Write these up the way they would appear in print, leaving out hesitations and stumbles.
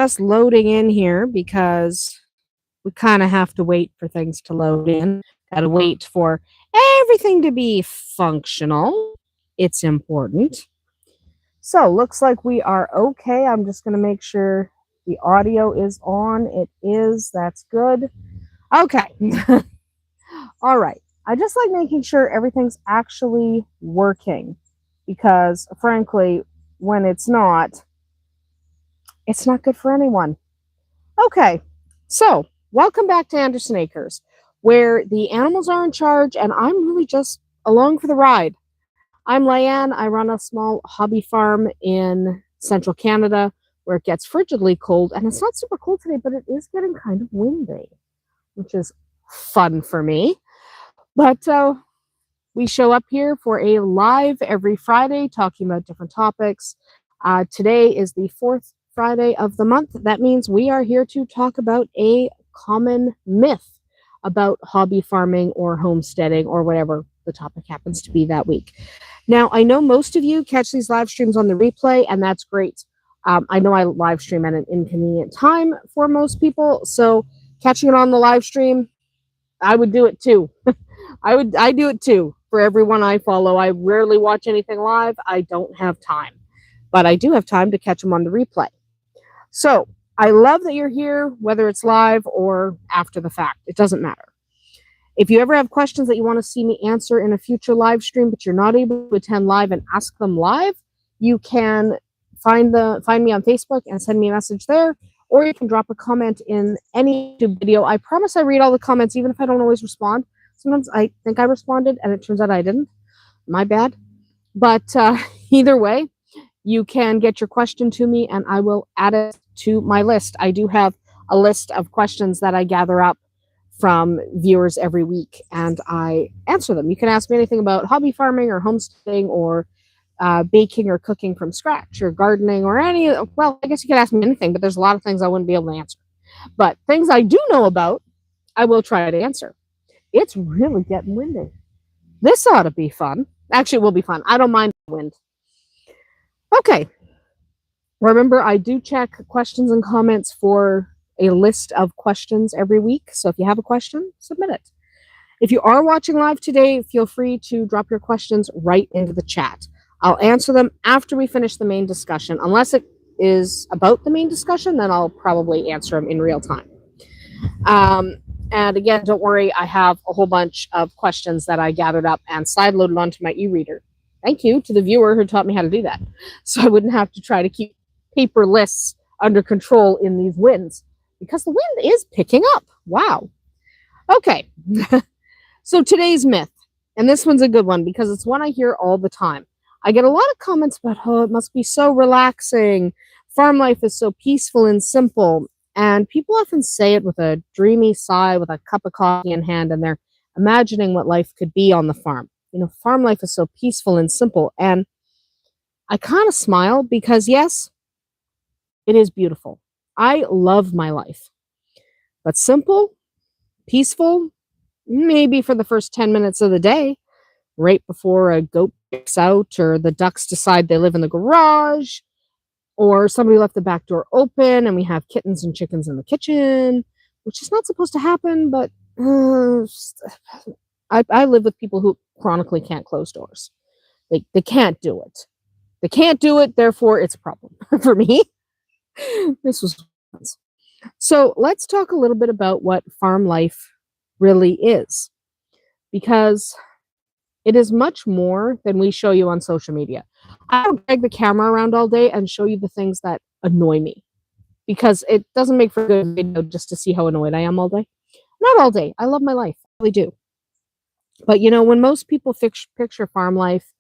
just loading in here because we kind of have to wait for things to load in. Got to wait for everything to be functional. It's important. So, looks like we are okay. I'm just going to make sure the audio is on. It is. That's good. Okay. All right. I just like making sure everything's actually working because, frankly, when it's not good for anyone. Okay. So, welcome back to Andersen Acres, where the animals are in charge and I'm really just along for the ride. I'm Leanne. I run a small hobby farm in central Canada where it gets frigidly cold, and it's not super cold today, but it is getting kind of windy, which is fun for me. But we show up here for a live every Friday talking about different topics. Today is the fourth Friday of the month. That means we are here to talk about a common myth about hobby farming or homesteading or whatever the topic happens to be that week. Now, I know most of you catch these live streams on the replay, and that's great. I know I live stream at an inconvenient time for most people, so catching it on the live stream, I would do it too. I do it too for everyone I follow. I rarely watch anything live. I don't have time, but I do have time to catch them on the replay. So I love that you're here, whether it's live or after the fact. It doesn't matter. If you ever have questions that you want to see me answer in a future live stream, but you're not able to attend live and ask them live, you can find me on Facebook and send me a message there, or you can drop a comment in any YouTube video. I promise I read all the comments, even if I don't always respond. Sometimes I think I responded, and it turns out I didn't. My bad. But either way, you can get your question to me, and I will add it to my list. I do have a list of questions that I gather up from viewers every week, and I answer them. You can ask me anything about hobby farming or homesteading or baking or cooking from scratch or gardening or well, I guess you could ask me anything, but there's a lot of things I wouldn't be able to answer. But things I do know about, I will try to answer. It's really getting windy. This ought to be fun. Actually, it will be fun. I don't mind the wind. Okay. Remember, I do check questions and comments for a list of questions every week. So if you have a question, submit it. If you are watching live today, feel free to drop your questions right into the chat. I'll answer them after we finish the main discussion. Unless it is about the main discussion, then I'll probably answer them in real time. And again, don't worry, I have a whole bunch of questions that I gathered up and side-loaded onto my e-reader. Thank you to the viewer who taught me how to do that. So I wouldn't have to try to keep paper lists under control in these winds, because the wind is picking up. Wow. Okay. So today's myth, and this one's a good one because it's one I hear all the time. I get a lot of comments about, oh, it must be so relaxing. Farm life is so peaceful and simple. And people often say it with a dreamy sigh, with a cup of coffee in hand, and they're imagining what life could be on the farm. You know, farm life is so peaceful and simple. And I kind of smile because, yes, it is beautiful. I love my life. But simple, peaceful, maybe for the first 10 minutes of the day, right before a goat picks out or the ducks decide they live in the garage, or somebody left the back door open and we have kittens and chickens in the kitchen, which is not supposed to happen, but I live with people who chronically can't close doors. They can't do it. They can't do it, therefore it's a problem for me. This was fun. So let's talk a little bit about what farm life really is, because it is much more than we show you on social media. I don't drag the camera around all day and show you the things that annoy me, because it doesn't make for a good video just to see how annoyed I am all day. Not all day. I love my life. I really do. But, you know, when most people picture farm life,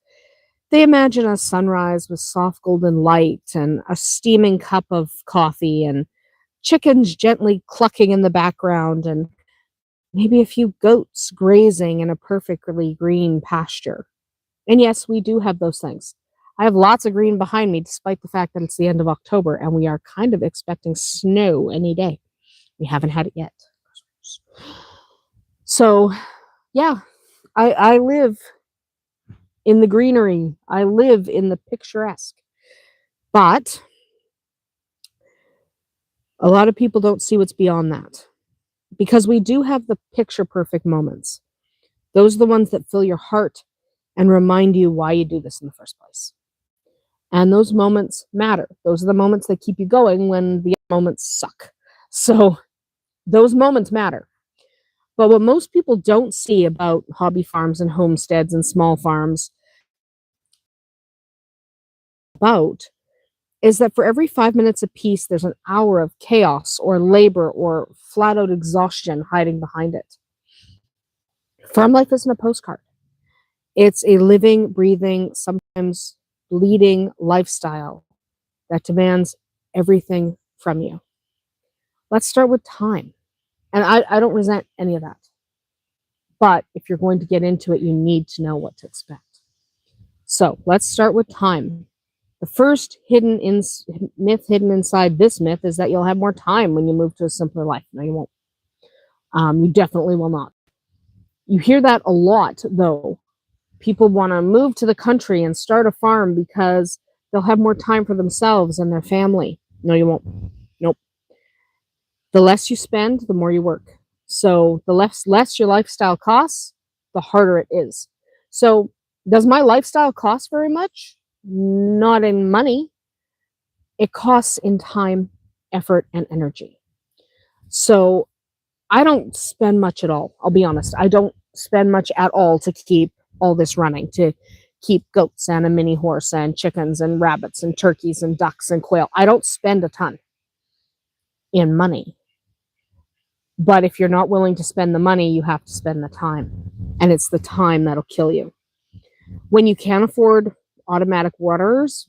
they imagine a sunrise with soft golden light and a steaming cup of coffee and chickens gently clucking in the background and maybe a few goats grazing in a perfectly green pasture. And yes, we do have those things. I have lots of green behind me, despite the fact that it's the end of October and we are kind of expecting snow any day. We haven't had it yet. So, yeah, I live in the greenery. I live in the picturesque. But A lot of people don't see what's beyond that because we do have the picture perfect moments. Those are the ones that fill your heart and remind you why you do this in the first place. And those moments matter. Those are the moments that keep you going when the moments suck. So those moments matter. But what most people don't see about hobby farms and homesteads and small farms about is that for every 5 minutes of peace, there's an hour of chaos or labor or flat out exhaustion hiding behind it. Farm life isn't a postcard. It's a living, breathing, sometimes bleeding lifestyle that demands everything from you. Let's start with time. And I don't resent any of that. But if you're going to get into it, you need to know what to expect. So let's start with time. The first myth hidden inside this myth is that you'll have more time when you move to a simpler life. No, you won't. You definitely will not. You hear that a lot, though. People want to move to the country and start a farm because they'll have more time for themselves and their family. No, you won't. Nope. The less you spend, the more you work. So the less your lifestyle costs, the harder it is. So does my lifestyle cost very much? Not in money. It costs in time, effort, and energy. So I don't spend much at all. I'll be honest. I don't spend much at all to keep all this running, to keep goats and a mini horse and chickens and rabbits and turkeys and ducks and quail. I don't spend a ton in money. But if you're not willing to spend the money, you have to spend the time. And it's the time that'll kill you. When you can't afford automatic waterers,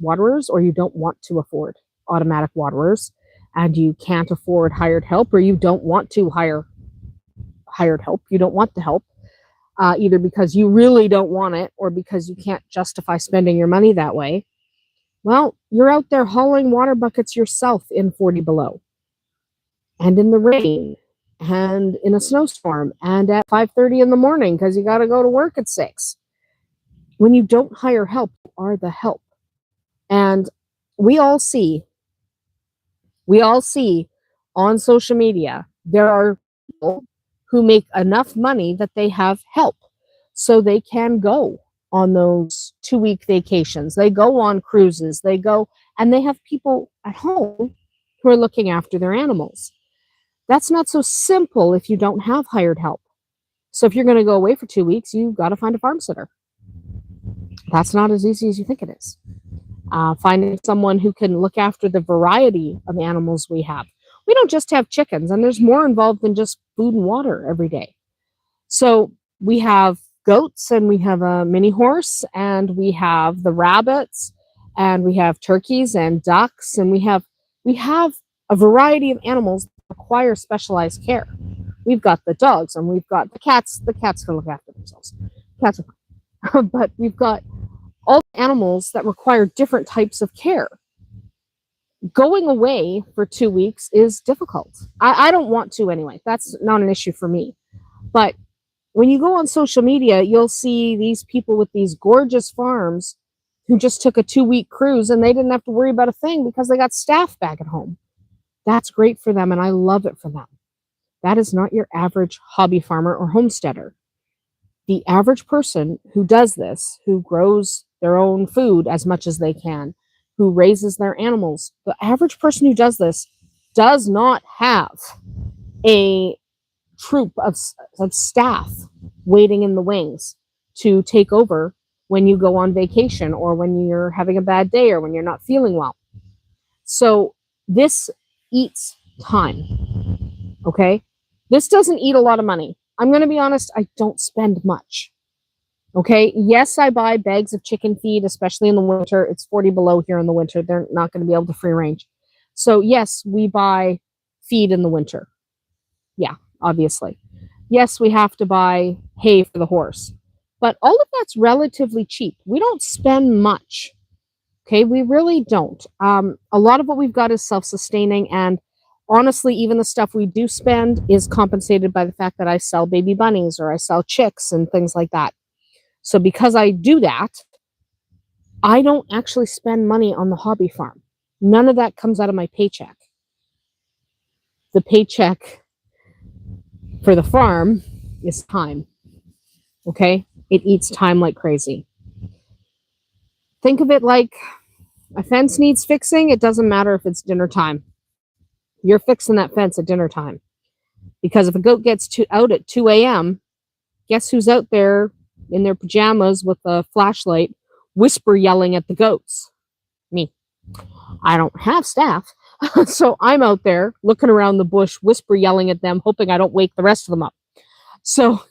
or you don't want to afford automatic waterers, and you can't afford hired help, or you don't want to hire hired help, you don't want the help, either because you really don't want it or because you can't justify spending your money that way, well, you're out there hauling water buckets yourself in 40 below, and in the rain, and in a snowstorm, and at 5:30 in the morning because you got to go to work at 6. When you don't hire help, you are the help. And we all see on social media, there are people who make enough money that they have help. So they can go on those 2-week vacations. They go on cruises. They go, and they have people at home who are looking after their animals. That's not so simple if you don't have hired help. So if you're going to go away for 2 weeks, you've got to find a farm sitter. That's not as easy as you think it is. Finding someone who can look after the variety of animals we have. We don't just have chickens, and there's more involved than just food and water every day. So we have goats, and we have a mini horse, and we have the rabbits, and we have turkeys and ducks, and we have a variety of animals that require specialized care. We've got the dogs, and we've got the cats. The cats can look after themselves. Cats are fine. But we've got all the animals that require different types of care. Going away for 2 weeks is difficult. I don't want to anyway. That's not an issue for me. But when you go on social media, you'll see these people with these gorgeous farms who just took a 2-week cruise and they didn't have to worry about a thing because they got staff back at home. That's great for them, and I love it for them. That is not your average hobby farmer or homesteader. The average person who does this, who grows their own food as much as they can, who raises their animals, the average person who does this does not have a troop of staff waiting in the wings to take over when you go on vacation or when you're having a bad day or when you're not feeling well. So this eats time, okay? This doesn't eat a lot of money. I'm going to be honest, I don't spend much. Okay, yes, I buy bags of chicken feed, especially in the winter. It's 40 below here in the winter. They're not going to be able to free range. So yes, we buy feed in the winter. Yeah, obviously. Yes, we have to buy hay for the horse. But all of that's relatively cheap. We don't spend much. Okay, we really don't. A lot of what we've got is self-sustaining, and honestly, even the stuff we do spend is compensated by the fact that I sell baby bunnies or I sell chicks and things like that. So because I do that, I don't actually spend money on the hobby farm. None of that comes out of my paycheck. the paycheck for the farm is time. Okay? It eats time like crazy. Think of it like a fence needs fixing. It doesn't matter if it's dinner time. You're fixing that fence at dinner time. Because if a goat gets out at 2 a.m., guess who's out there in their pajamas with a flashlight, whisper yelling at the goats? Me. I don't have staff. So I'm out there looking around the bush, whisper yelling at them, hoping I don't wake the rest of them up. So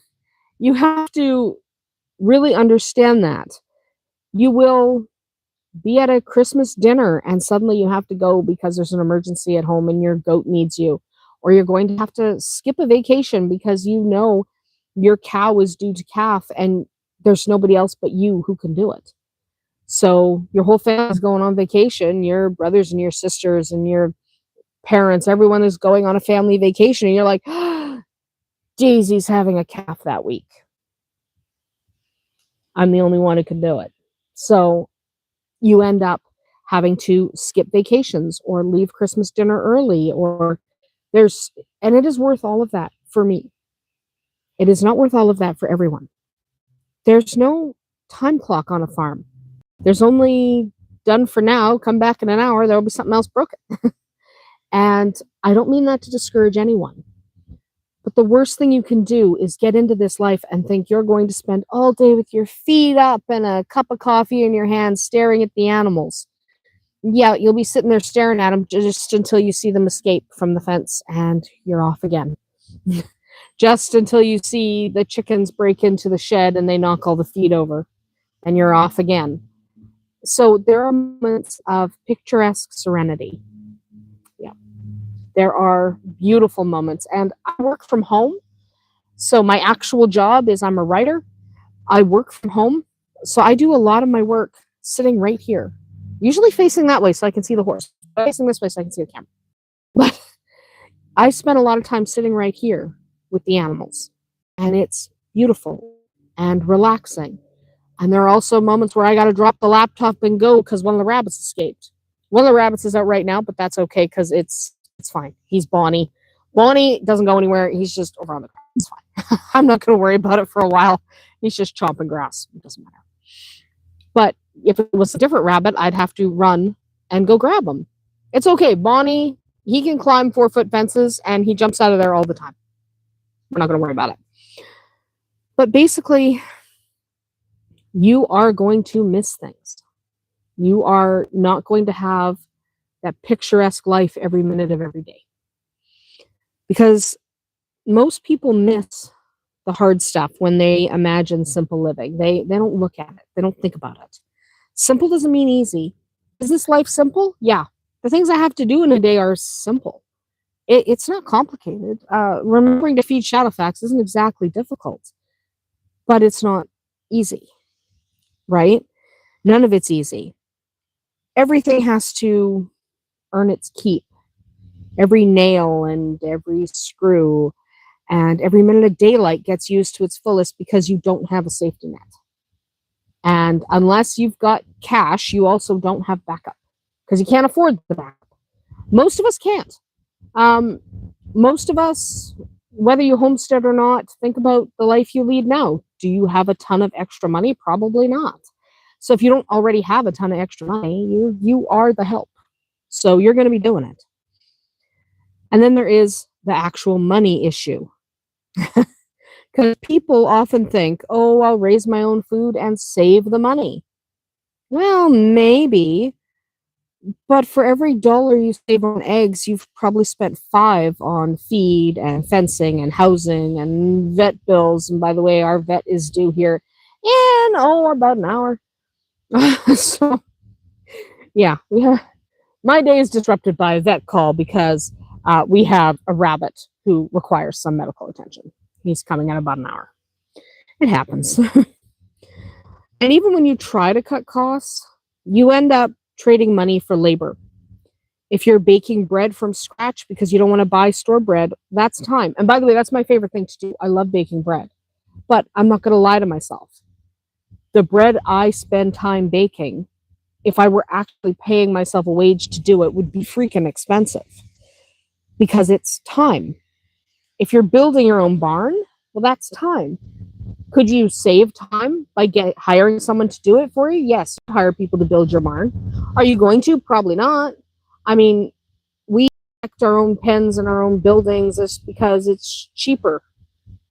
you have to really understand that. You will be at a Christmas dinner and suddenly you have to go because there's an emergency at home and your goat needs you. Or you're going to have to skip a vacation because you know your cow is due to calf and there's nobody else but you who can do it. So your whole family is going on vacation, your brothers and your sisters and your parents, everyone is going on a family vacation. And you're like, Daisy's having a calf that week. I'm the only one who can do it. So you end up having to skip vacations or leave Christmas dinner early, or and it is worth all of that for me. It is not worth all of that for everyone. There's no time clock on a farm. There's only done for now, come back in an hour, there'll be something else broken. And I don't mean that to discourage anyone. But the worst thing you can do is get into this life and think you're going to spend all day with your feet up and a cup of coffee in your hand staring at the animals. Yeah, you'll be sitting there staring at them just until you see them escape from the fence and you're off again. Just until you see the chickens break into the shed and they knock all the feed over and you're off again. So there are moments of picturesque serenity. Yeah. There are beautiful moments. And I work from home. So my actual job is I'm a writer. I work from home. So I do a lot of my work sitting right here. Usually facing that way so I can see the horse. Facing this way so I can see the camera. But I spend a lot of time sitting right here with the animals. And it's beautiful and relaxing. And there are also moments where I got to drop the laptop and go because one of the rabbits escaped. One of the rabbits is out right now, but that's okay because it's fine. He's Bonnie. Bonnie doesn't go anywhere. He's just over on the ground. It's fine. I'm not going to worry about it for a while. He's just chomping grass. It doesn't matter. But if it was a different rabbit, I'd have to run and go grab him. It's okay. Bonnie, he can climb 4-foot fences and he jumps out of there all the time. We're not going to worry about it. But basically, you are going to miss things. You are not going to have that picturesque life every minute of every day. Because most people miss the hard stuff when they imagine simple living. They don't look at it. They don't think about it. Simple doesn't mean easy. Is this life simple? Yeah. The things I have to do in a day are simple. It's not complicated. Remembering to feed Shadowfax isn't exactly difficult. But it's not easy. Right? None of it's easy. Everything has to earn its keep. Every nail and every screw and every minute of daylight gets used to its fullest because you don't have a safety net. And unless you've got cash, you also don't have backup because you can't afford the backup. Most of us can't. Most of us, whether you homestead or not, think about the life you lead now. Do you have a ton of extra money? Probably not. So if you don't already have a ton of extra money, you are the help. So you're going to be doing it. And then there is the actual money issue. Because people often think, oh, I'll raise my own food and save the money. Well, maybe. But for every dollar you save on eggs, you've probably spent 5 on feed and fencing and housing and vet bills. And by the way, our vet is due here in, about an hour. So, yeah, my day is disrupted by a vet call because we have a rabbit who requires some medical attention. He's coming in about an hour. It happens. And even when you try to cut costs, you end up trading money for labor. If you're baking bread from scratch because you don't want to buy store bread, that's time. And by the way, that's my favorite thing to do. I love baking bread. But I'm not going to lie to myself. The bread I spend time baking, if I were actually paying myself a wage to do it, would be freaking expensive. because it's time. If you're building your own barn, well, that's time. Could you save time by hiring someone to do it for you? Yes, hire people to build your barn. Are you going to? Probably not. I mean, we erect our own pens and our own buildings just because it's cheaper,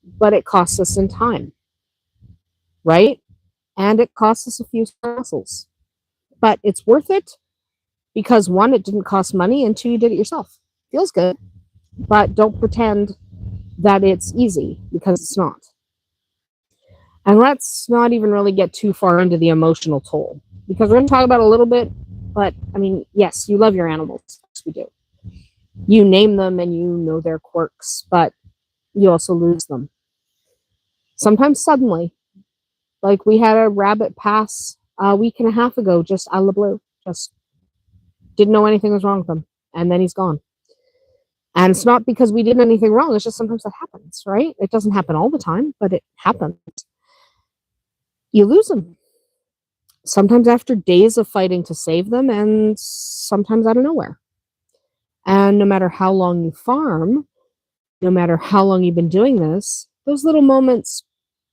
but it costs us in time, right? And it costs us a few muscles. But it's worth it because one, it didn't cost money, and two, you did it yourself. Feels good, but don't pretend that it's easy because it's not. And let's not even really get too far into the emotional toll because we're going to talk about it a little bit. But I mean, yes, you love your animals. Yes, we do. You name them and you know their quirks, but you also lose them. Sometimes suddenly, like we had a rabbit pass a week and a half ago, just out of the blue, just didn't know anything was wrong with him. And then he's gone. And it's not because we did anything wrong. It's just sometimes that happens, right? It doesn't happen all the time, but it happens. You lose them. Sometimes after days of fighting to save them, and sometimes out of nowhere. And no matter how long you farm, no matter how long you've been doing this, those little moments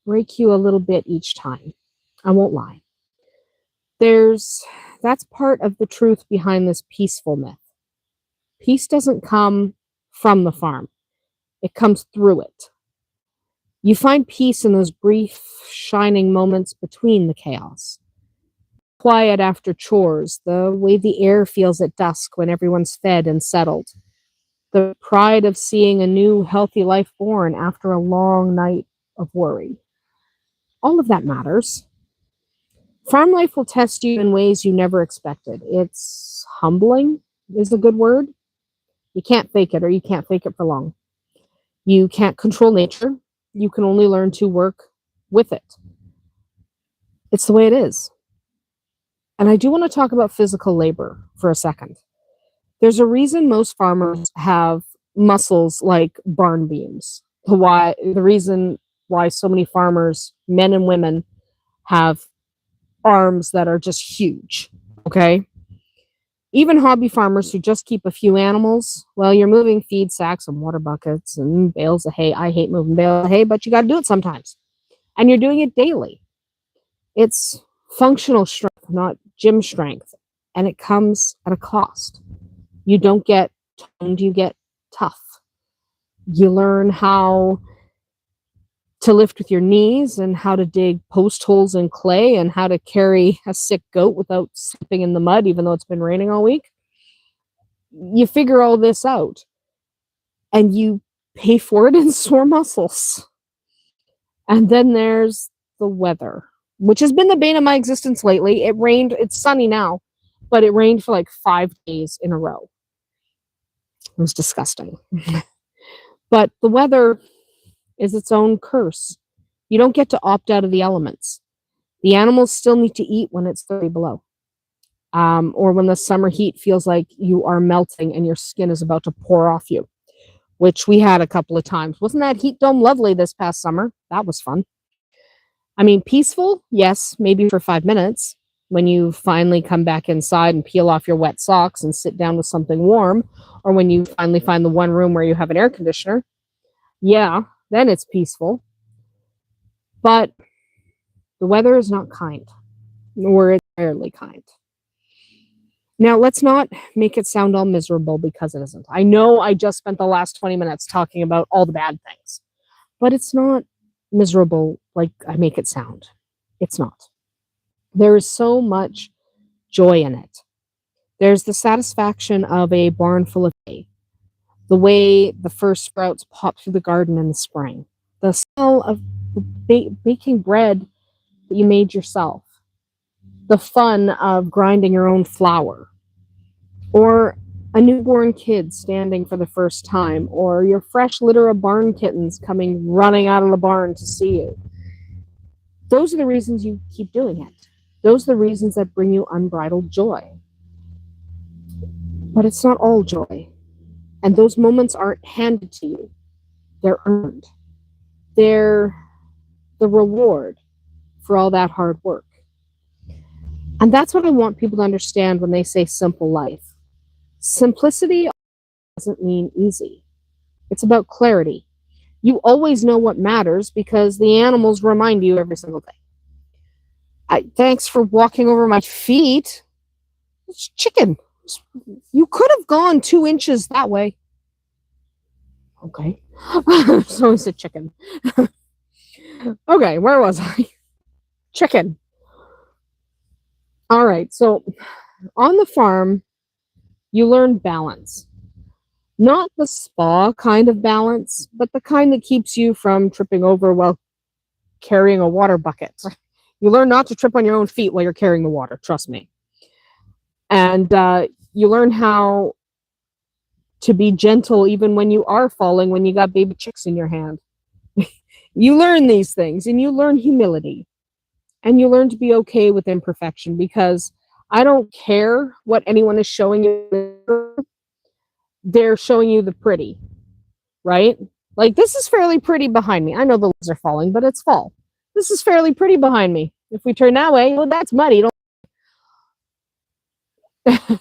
break you a little bit each time. I won't lie. That's part of the truth behind this peaceful myth. Peace doesn't come from the farm. It comes through it. You find peace in those brief, shining moments between the chaos. Quiet after chores, the way the air feels at dusk when everyone's fed and settled. The pride of seeing a new, healthy life born after a long night of worry. All of that matters. Farm life will test you in ways you never expected. It's humbling, is a good word. You can't fake it, or you can't fake it for long. You can't control nature. You can only learn to work with it. It's the way it is. And I do want to talk about physical labor for a second. There's a reason most farmers have muscles like barn beams. The reason why so many farmers, men and women, have arms that are just huge. Okay? Even hobby farmers who just keep a few animals, well, you're moving feed sacks and water buckets and bales of hay. I hate moving bales of hay, but you got to do it sometimes. And you're doing it daily. It's functional strength, not gym strength. And it comes at a cost. You don't get toned, you get tough. You learn how to lift with your knees and how to dig post holes in clay and how to carry a sick goat without slipping in the mud, even though it's been raining all week. You figure all this out and you pay for it in sore muscles. And then there's the weather, which has been the bane of my existence lately. It rained, it's sunny now, but it rained for like 5 days in a row. It was disgusting. But the weather is its own curse. You don't get to opt out of the elements. The animals still need to eat when it's 30 below. Or when the summer heat feels like you are melting and your skin is about to pour off you, which we had a couple of times. Wasn't that heat dome lovely this past summer? That was fun. I mean, peaceful, yes, maybe for 5 minutes when you finally come back inside and peel off your wet socks and sit down with something warm, or when you finally find the one room where you have an air conditioner. Yeah, then it's peaceful. But the weather is not kind, nor it's rarely kind. Now, let's not make it sound all miserable because it isn't. I know I just spent the last 20 minutes talking about all the bad things, but it's not miserable like I make it sound. It's not. There is so much joy in it. There's the satisfaction of a barn full of hay, the way the first sprouts pop through the garden in the spring, the smell of baking bread that you made yourself, the fun of grinding your own flour, or a newborn kid standing for the first time, or your fresh litter of barn kittens coming running out of the barn to see you. Those are the reasons you keep doing it. Those are the reasons that bring you unbridled joy. But it's not all joy. And those moments aren't handed to you. They're earned. They're the reward for all that hard work. And that's what I want people to understand when they say simple life. Simplicity doesn't mean easy. It's about clarity. You always know what matters because the animals remind you every single day. Thanks for walking over my feet. It's chicken. You could have gone 2 inches that way. Okay. So it's a chicken. Okay, where was I? Chicken. All right, so on the farm, you learn balance. Not the spa kind of balance, but the kind that keeps you from tripping over while carrying a water bucket. You learn not to trip on your own feet while you're carrying the water, trust me. And you learn how to be gentle even when you are falling, when you got baby chicks in your hand. You learn these things, and you learn humility. And you learn to be okay with imperfection, because I don't care what anyone is showing you. They're showing you the pretty, right? Like, this is fairly pretty behind me. I know the leaves are falling, but it's fall. This is fairly pretty behind me. If we turn that way, well, that's muddy.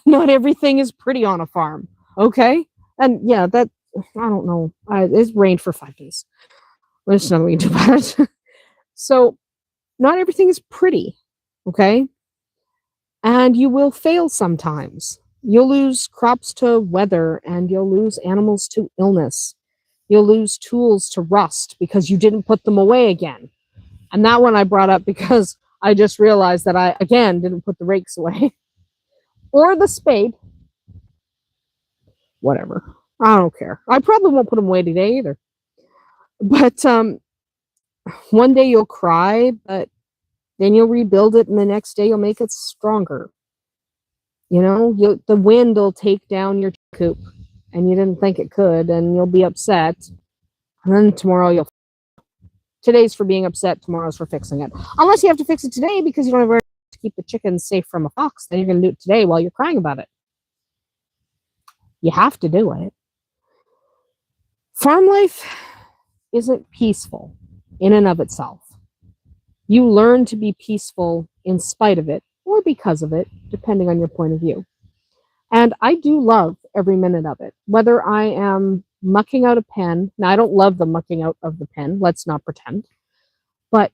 Not everything is pretty on a farm, okay? And yeah, that, I don't know. It's rained for 5 days. There's nothing we can do about it. So, not everything is pretty, okay? And you will fail sometimes. You'll lose crops to weather, and you'll lose animals to illness. You'll lose tools to rust because you didn't put them away again. And that one I brought up because I just realized that I, again, didn't put the rakes away. Or the spade. Whatever. I don't care. I probably won't put them away today either. But one day you'll cry, but then you'll rebuild it, and the next day you'll make it stronger. You know, the wind will take down your coop, and you didn't think it could, and you'll be upset. And then tomorrow today's for being upset, tomorrow's for fixing it. Unless you have to fix it today because you don't have to keep the chickens safe from a fox, then you're going to do it today while you're crying about it. You have to do it. Farm life isn't peaceful in and of itself. You learn to be peaceful in spite of it, or because of it, depending on your point of view. And I do love every minute of it, whether I am mucking out a pen. Now, I don't love the mucking out of the pen, let's not pretend, but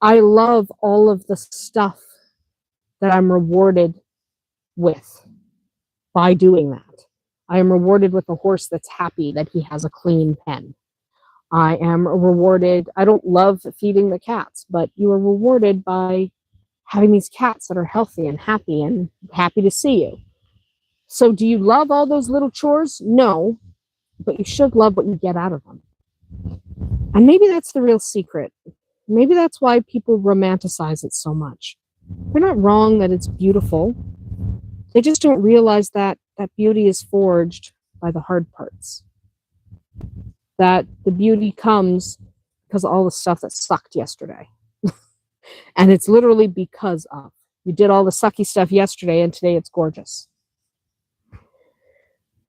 I love all of the stuff that I'm rewarded with by doing that. I am rewarded with a horse that's happy that he has a clean pen. I am rewarded. I don't love feeding the cats, but you are rewarded by having these cats that are healthy and happy to see you. So do you love all those little chores? No, but you should love what you get out of them. And maybe that's the real secret. Maybe that's why people romanticize it so much. They're not wrong that it's beautiful. They just don't realize that beauty is forged by the hard parts. That the beauty comes because of all the stuff that sucked yesterday. And it's literally because of. You did all the sucky stuff yesterday, and today it's gorgeous.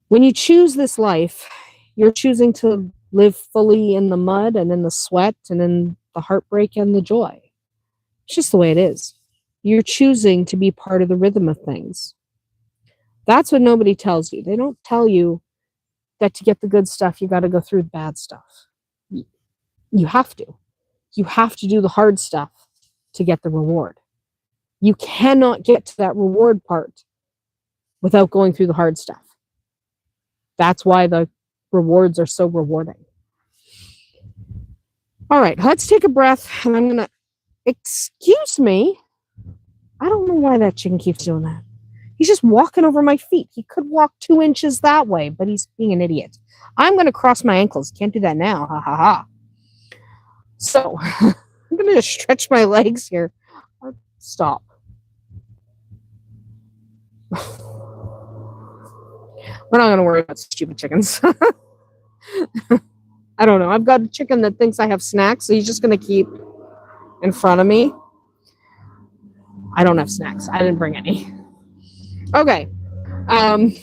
When you choose this life, you're choosing to live fully in the mud and in the sweat and in the heartbreak and the joy. It's just the way it is. You're choosing to be part of the rhythm of things. That's what nobody tells you. They don't tell you that to get the good stuff, you got to go through the bad stuff. You have to. You have to do the hard stuff to get the reward. You cannot get to that reward part without going through the hard stuff. That's why the rewards are so rewarding. All right, let's take a breath, and I'm going to, excuse me. I don't know why that chicken keeps doing that. He's just walking over my feet. He could walk 2 inches that way, but he's being an idiot. I'm going to cross my ankles. Can't do that now. Ha ha ha. So, I'm going to just stretch my legs here. Stop. We're not going to worry about stupid chickens. I don't know. I've got a chicken that thinks I have snacks, so he's just going to keep in front of me. I don't have snacks. I didn't bring any. Okay. I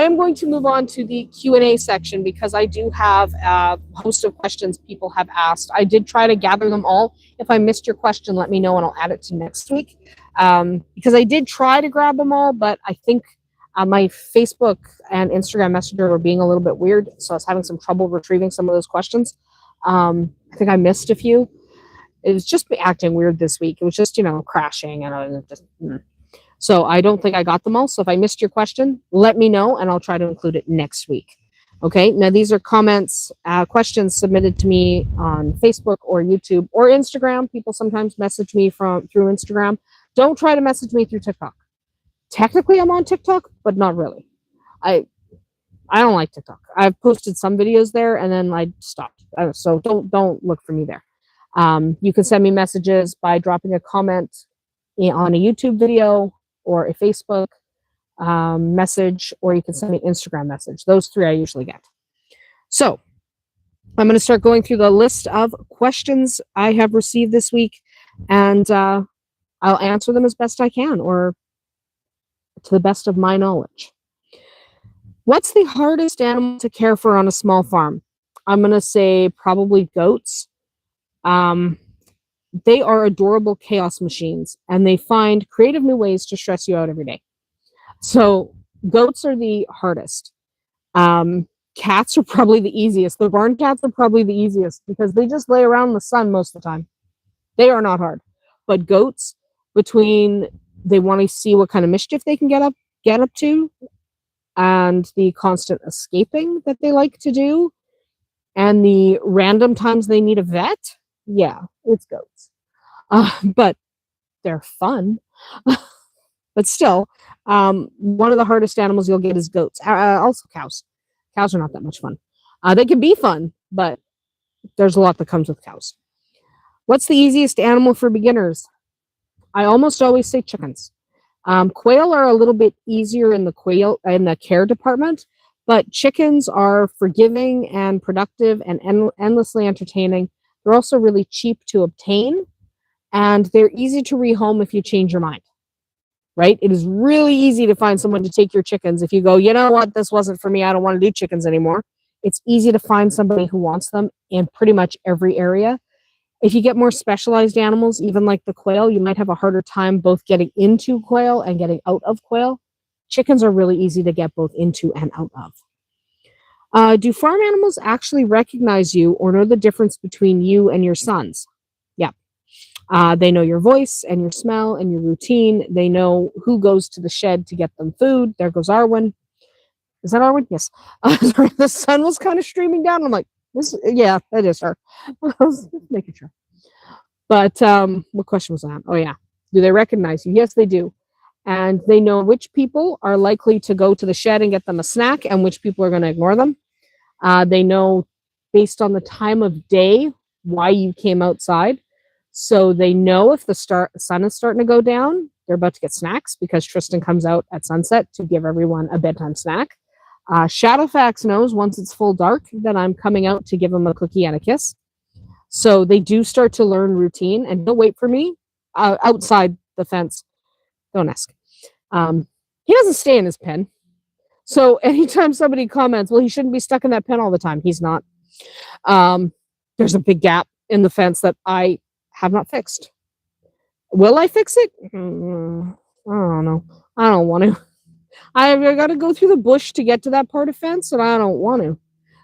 am going to move on to the Q&A section because I do have a host of questions people have asked. I did try to gather them all. If I missed your question, let me know and I'll add it to next week. Because I did try to grab them all, but I think My Facebook and Instagram Messenger were being a little bit weird, so I was having some trouble retrieving some of those questions. I think I missed a few. It was just acting weird this week. It was just, crashing, and I was just. So I don't think I got them all. So if I missed your question, let me know, and I'll try to include it next week. Okay. Now these are comments, questions submitted to me on Facebook or YouTube or Instagram. People sometimes message me through Instagram. Don't try to message me through TikTok. Technically, I'm on TikTok, but not really. I don't like TikTok. I've posted some videos there, and then I stopped. So don't look for me there. You can send me messages by dropping a comment on a YouTube video or a Facebook message, or you can send me an Instagram message. Those three I usually get. So I'm going to start going through the list of questions I have received this week, and I'll answer them as best I can, or to the best of my knowledge. What's the hardest animal to care for on a small farm? I'm going to say probably goats. They are adorable chaos machines, and they find creative new ways to stress you out every day. So goats are the hardest. Cats are probably the easiest. The barn cats are probably the easiest because they just lay around in the sun most of the time. They are not hard. But goats, between they want to see what kind of mischief they can get up to, and the constant escaping that they like to do, and the random times they need a vet, yeah, it's goats. But they're fun. But still, one of the hardest animals you'll get is goats. Also cows. Cows are not that much fun. They can be fun, but there's a lot that comes with cows. What's the easiest animal for beginners? I almost always say chickens. Quail are a little bit easier in the care department, but chickens are forgiving and productive and endlessly entertaining. They're also really cheap to obtain, and they're easy to rehome if you change your mind. Right? It is really easy to find someone to take your chickens. If you go, you know what, this wasn't for me, I don't want to do chickens anymore. It's easy to find somebody who wants them in pretty much every area. If you get more specialized animals, even like the quail, you might have a harder time both getting into quail and getting out of quail. Chickens are really easy to get both into and out of. Do farm animals actually recognize you or know the difference between you and your sons? Yeah. They know your voice and your smell and your routine. They know who goes to the shed to get them food. There goes Arwen. Is that Arwen? Yes. The sun was kind of streaming down. I'm like, yeah, that is her. I was making sure. But what question was that? Oh, yeah. Do they recognize you? Yes, they do. And they know which people are likely to go to the shed and get them a snack and which people are going to ignore them. They know based on the time of day why you came outside. So they know if the sun is starting to go down, they're about to get snacks because Tristan comes out at sunset to give everyone a bedtime snack. Shadowfax knows once it's full dark that I'm coming out to give him a cookie and a kiss. So they do start to learn routine, and he'll wait for me outside the fence. Don't ask. He doesn't stay in his pen. So anytime somebody comments, well, he shouldn't be stuck in that pen all the time. He's not. There's a big gap in the fence that I have not fixed. Will I fix it? I don't know. I don't want to. I've got to go through the bush to get to that part of fence, and I don't want to.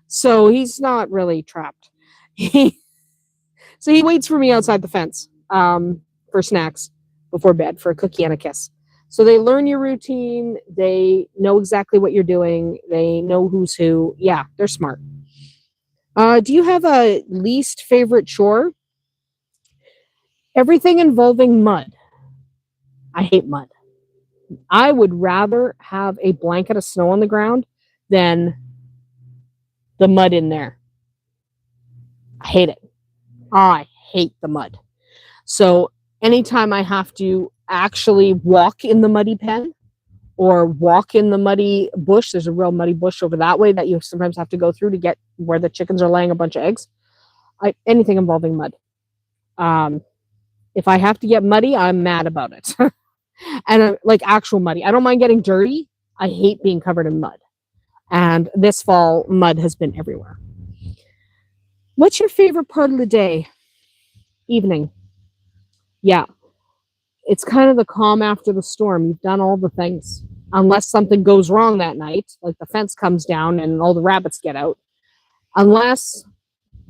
So he's not really trapped. So he waits for me outside the fence for snacks before bed for a cookie and a kiss. So they learn your routine. They know exactly what you're doing. They know who's who. Yeah, they're smart. Do you have a least favorite chore? Everything involving mud. I hate mud. I would rather have a blanket of snow on the ground than the mud in there. I hate it. I hate the mud. So anytime I have to actually walk in the muddy pen or walk in the muddy bush, there's a real muddy bush over that way that you sometimes have to go through to get where the chickens are laying a bunch of eggs. Anything involving mud. If I have to get muddy, I'm mad about it. And like actual muddy. I don't mind getting dirty. I hate being covered in mud. And this fall, mud has been everywhere. What's your favorite part of the day? Evening. Yeah. It's kind of the calm after the storm. You've done all the things. unless something goes wrong that night, like the fence comes down and all the rabbits get out. Unless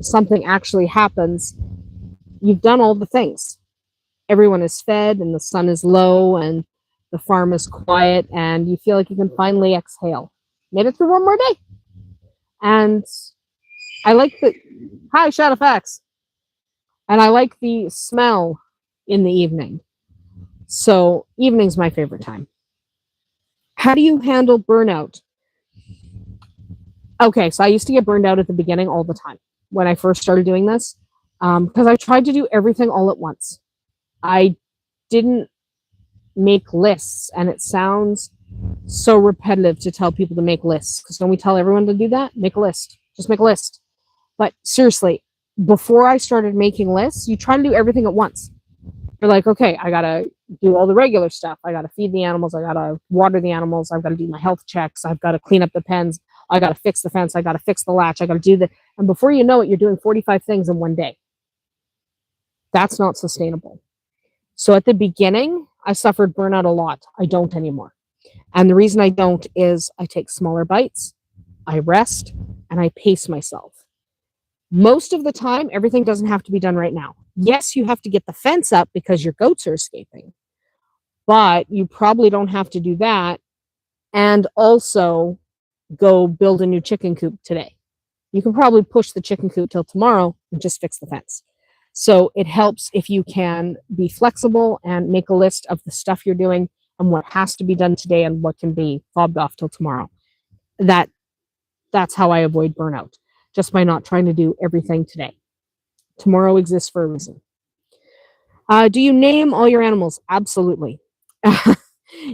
something actually happens, you've done all the things. Everyone is fed and the sun is low and the farm is quiet and you feel like you can finally exhale. Made it through one more day. And I like the hi Shadowfax. And I like the smell in the evening. So evening's my favorite time. How do you handle burnout? Okay, so I used to get burned out at the beginning all the time when I first started doing this, because I tried to do everything all at once. I didn't make lists, and it sounds so repetitive to tell people to make lists, because don't we tell everyone to do that? Make a list. Just make a list. But seriously, before I started making lists, you try to do everything at once. You're like, okay, I gotta do all the regular stuff. I gotta feed the animals. I gotta water the animals. I've got to do my health checks. I've got to clean up the pens. I gotta fix the fence. I gotta fix the latch. I gotta do the, and before you know it, you're doing 45 things in one day. That's not sustainable. So at the beginning, I suffered burnout a lot. I don't anymore. And the reason I don't is I take smaller bites, I rest, and I pace myself. Most of the time, everything doesn't have to be done right now. Yes, you have to get the fence up because your goats are escaping, but you probably don't have to do that and also go build a new chicken coop today. You can probably push the chicken coop till tomorrow and just fix the fence. So it helps if you can be flexible and make a list of the stuff you're doing and what has to be done today and what can be fobbed off till tomorrow. That's how I avoid burnout, just by not trying to do everything today. Tomorrow exists for a reason. Do you name all your animals? Absolutely.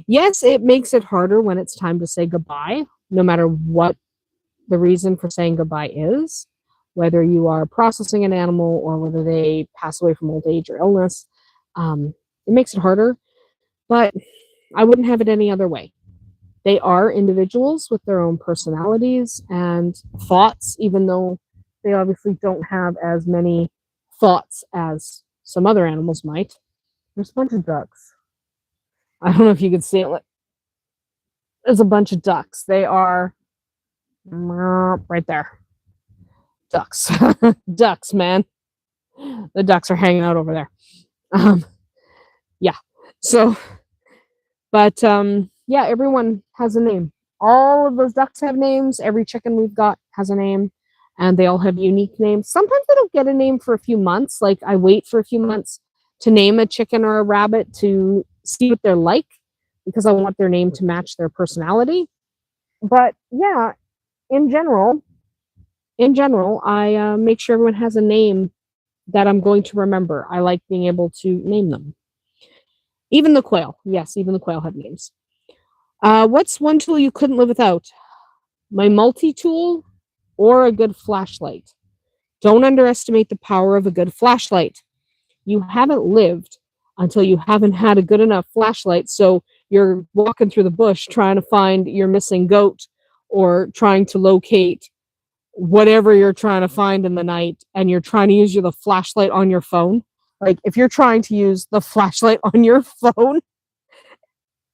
Yes, it makes it harder when it's time to say goodbye, no matter what the reason for saying goodbye is, whether you are processing an animal or whether they pass away from old age or illness. It makes it harder, but I wouldn't have it any other way. They are individuals with their own personalities and thoughts, even though they obviously don't have as many thoughts as some other animals might. There's a bunch of ducks. I don't know if you can see it. There's a bunch of ducks. They are right there. Ducks. Ducks, man. The ducks are hanging out over there. Yeah. So, but yeah, everyone has a name. All of those ducks have names. Every chicken we've got has a name, and they all have unique names. Sometimes they don't get a name for a few months. Like I wait for a few months to name a chicken or a rabbit to see what they're like, because I want their name to match their personality. But yeah, in general, I make sure everyone has a name that I'm going to remember. I like being able to name them. Even the quail. Yes, even the quail have names. What's one tool you couldn't live without? My multi-tool or a good flashlight. Don't underestimate the power of a good flashlight. You haven't lived until you haven't had a good enough flashlight, so you're walking through the bush trying to find your missing goat or trying to locate whatever you're trying to find in the night, and you're trying to use the flashlight on your phone. Like if you're trying to use the flashlight on your phone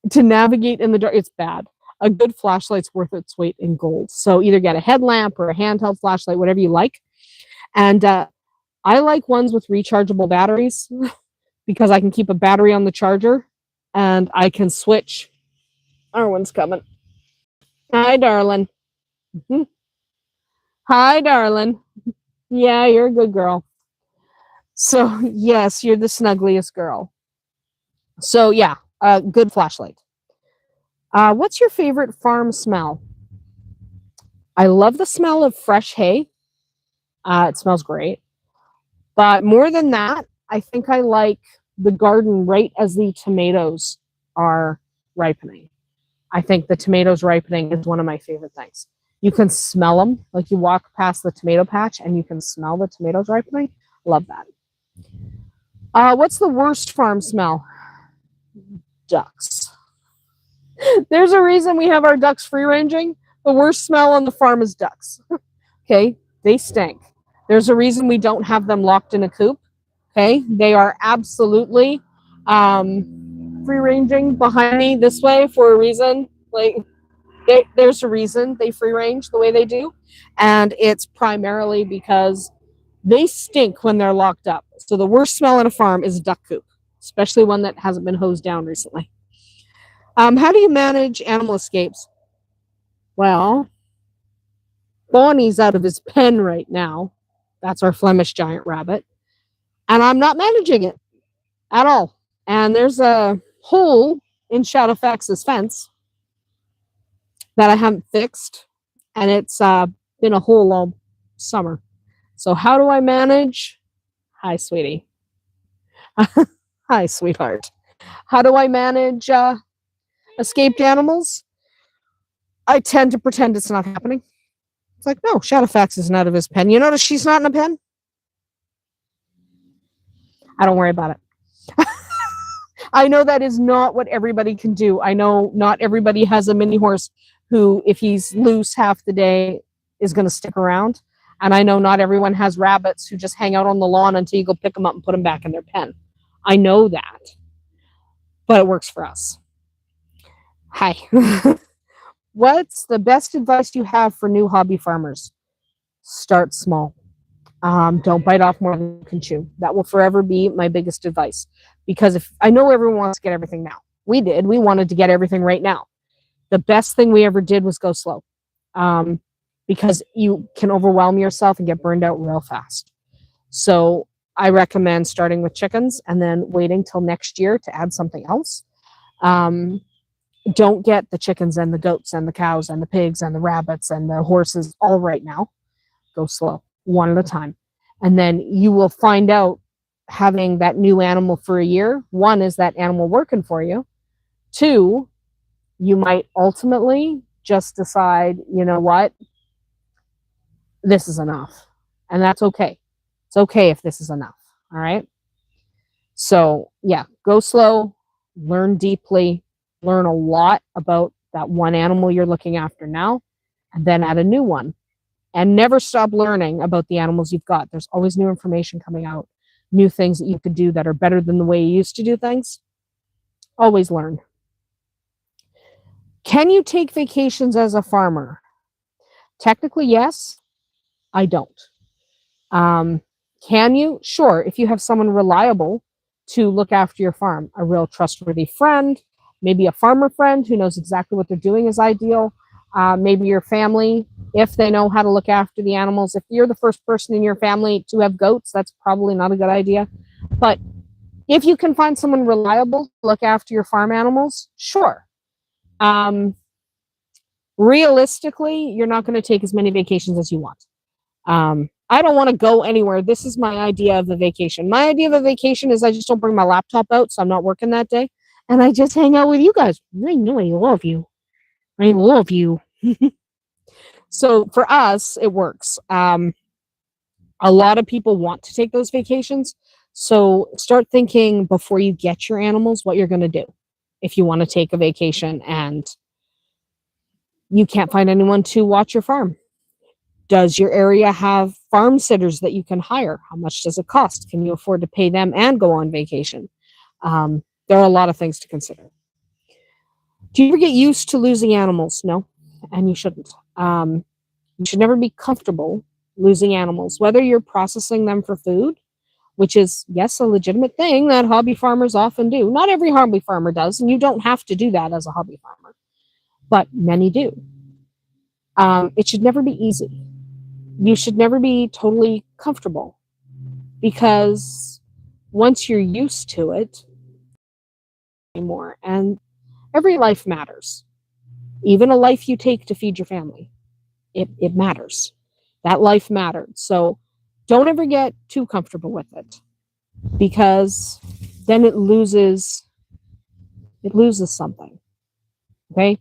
to navigate in the dark, it's bad. A good flashlight's worth its weight in gold. So either get a headlamp or a handheld flashlight, whatever you like. And I like ones with rechargeable batteries because I can keep a battery on the charger and I can switch. Our one's coming. Hi, darling. Hi, darling. Yeah, you're a good girl. So, yes, you're the snuggliest girl. So, yeah, a good flashlight. What's your favorite farm smell? I love the smell of fresh hay. It smells great. But more than that, I think I like the garden right as the tomatoes are ripening. I think the tomatoes ripening is one of my favorite things. You can smell them, like you walk past the tomato patch and you can smell the tomatoes ripening. Love that. What's the worst farm smell? Ducks. There's a reason we have our ducks free ranging. The worst smell on the farm is ducks. Okay, they stink. There's a reason we don't have them locked in a coop. Okay, they are absolutely free ranging behind me this way for a reason. Like, there's a reason they free range the way they do, and it's primarily because they stink when they're locked up. So the worst smell in a farm is a duck coop, especially one that hasn't been hosed down recently. How do you manage animal escapes? Well, Bonnie's out of his pen right now. That's our Flemish giant rabbit. And I'm not managing it at all. And there's a hole in Shadowfax's fence that I haven't fixed. And it's been a hole all summer. So how do I manage? Hi, sweetie. Hi, sweetheart. How do I manage escaped animals? I tend to pretend it's not happening. It's like, no, Shadowfax isn't out of his pen. You notice she's not in a pen? I don't worry about it. I know that is not what everybody can do. I know not everybody has a mini horse who, if he's loose half the day, is going to stick around. And I know not everyone has rabbits who just hang out on the lawn until you go pick them up and put them back in their pen. I know that. But it works for us. Hi. What's the best advice you have for new hobby farmers? Start small. Don't bite off more than you can chew. That will forever be my biggest advice. Because if I know everyone wants to get everything now. We did. We wanted to get everything right now. The best thing we ever did was go slow. Because you can overwhelm yourself and get burned out real fast. So I recommend starting with chickens and then waiting till next year to add something else. Don't get the chickens and the goats and the cows and the pigs and the rabbits and the horses all right now. Go slow, one at a time. And then you will find out, having that new animal for a year, one, is that animal working for you? Two, you might ultimately just decide, you know what, this is enough. And that's okay. It's okay if this is enough. All right. So yeah, go slow, learn deeply, learn a lot about that one animal you're looking after now, and then add a new one. And never stop learning about the animals you've got. There's always new information coming out, new things that you could do that are better than the way you used to do things. Always learn. Can you take vacations as a farmer? Technically, yes. I don't. Can you? Sure. If you have someone reliable to look after your farm, a real trustworthy friend, maybe a farmer friend who knows exactly what they're doing is ideal. Maybe your family, if they know how to look after the animals. If you're the first person in your family to have goats, that's probably not a good idea. But if you can find someone reliable to look after your farm animals, sure. Realistically, you're not going to take as many vacations as you want. I don't want to go anywhere. This is my idea of a vacation. My idea of a vacation is I just don't bring my laptop out, so I'm not working that day. And I just hang out with you guys. I know I love you. I love you. So for us, it works. A lot of people want to take those vacations. So start thinking before you get your animals what you're going to do if you want to take a vacation and you can't find anyone to watch your farm. Does your area have farm sitters that you can hire? How much does it cost? Can you afford to pay them and go on vacation? There are a lot of things to consider. Do you ever get used to losing animals? No, and you shouldn't. You should never be comfortable losing animals, whether you're processing them for food, which is, yes, a legitimate thing that hobby farmers often do. Not every hobby farmer does, and you don't have to do that as a hobby farmer, but many do. It should never be easy. You should never be totally comfortable, because once you're used to it, anymore. And every life matters. Even a life you take to feed your family, it matters. That life mattered. So don't ever get too comfortable with it, because then it loses something. Okay?